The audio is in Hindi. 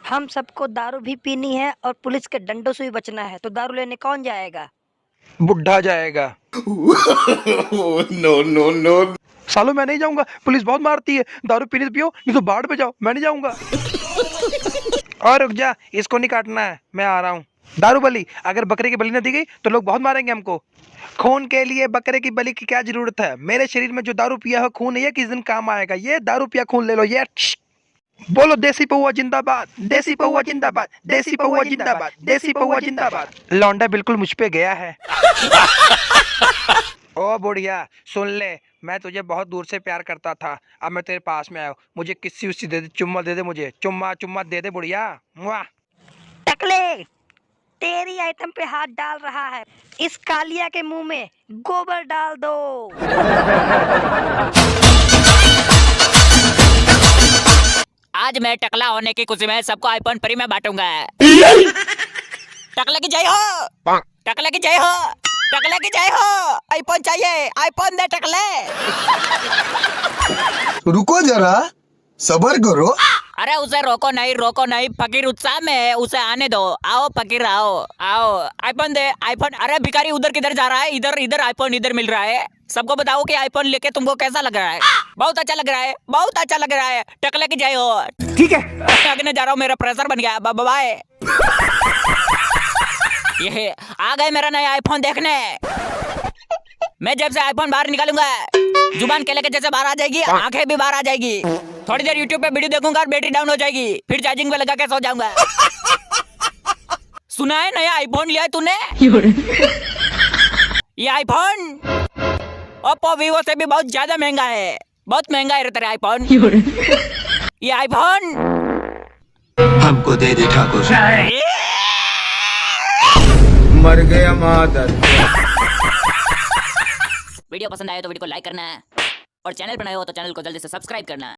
हम सबको दारू भी पीनी है और पुलिस के डंडों से भी बचना है, तो दारू लेने कौन जाएगा? बुढ़ा जाएगा। No no no. सालों मैं नहीं जाऊंगा, पुलिस बहुत मारती है। दारू पीने तो पियो, नहीं तो बाढ़ पे जाओ, मैं नहीं जाऊंगा। और रुक जा, इसको नहीं काटना है, मैं आ रहा हूँ। दारू बलि, अगर बकरे की बलि न दी गई तो लोग बहुत मारेंगे हमको। खून के लिए बकरे की बलि की क्या जरूरत है? मेरे शरीर में जो दारू पिया हो खून है, ये किस दिन काम आएगा? ये दारू पिया खून ले लो। ये बोलो देसी पौवा जिंदाबाद, देसी पौवा जिंदाबाद, देसी पौवा जिंदाबाद, देसी पौवा जिंदाबाद। लौंडा बिल्कुल मुझ पे गया है। ओ बुढ़िया सुन ले, मैं तुझे बहुत दूर से प्यार करता था, अब मैं तेरे पास में आया हूँ। मुझे किस्सी उस्सी दे दे, चुम्मा दे दे, मुझे चुम्मा चुम्मा दे दे बुढ़िया। वाह टकले, तेरी आइटम पे हाथ डाल रहा है, इस कालिया के मुंह में गोबर डाल दो। आज मैं टकला होने की खुशी में सबको आईफोन फ्री में बांटूंगा। टकले की जय हो, टकले की जय हो, टकले की जय हो। आईफोन चाहिए, आईफोन दे टकले। रुको जरा, सबर करो। अरे उसे रोको नहीं, फकीर उत्साह में है, उसे आने दो। आओ फकीर आओ आओ, आईफोन दे आईफोन। अरे भिखारी उधर किधर जा रहा है? इधर इधर आईफोन इधर मिल रहा है। सबको बताओ कि आईफोन लेके तुमको कैसा लग रहा है? बहुत अच्छा लग रहा है, बहुत अच्छा लग रहा है। टकले की जय हो। ठीक है। भागने जा रहा हूँ, मेरा प्रेशर बन गया। बाय। ये आ गए मेरा नया आईफोन देखने। मैं जब से आईफोन बाहर निकालूंगा, जुबान केले के जैसे बाहर आ जाएगी, आंखें भी बाहर आ जाएगी। थोड़ी देर यूट्यूब पे वीडियो देखूंगा और बैटरी डाउन हो जाएगी, फिर चार्जिंग पे लगा के सो जाऊंगा। सुना है नया आईफोन लिया है तूने? ये आईफोन ओप्पो वीवो से भी बहुत ज्यादा महंगा है, बहुत महंगा है तेरा आईफोन। ये आईफोन हमको दे दे ठाकुर। मर गया मादर। वीडियो पसंद आया तो वीडियो को लाइक करना है, और चैनल पर नए हो तो चैनल को जल्दी से सब्सक्राइब करना।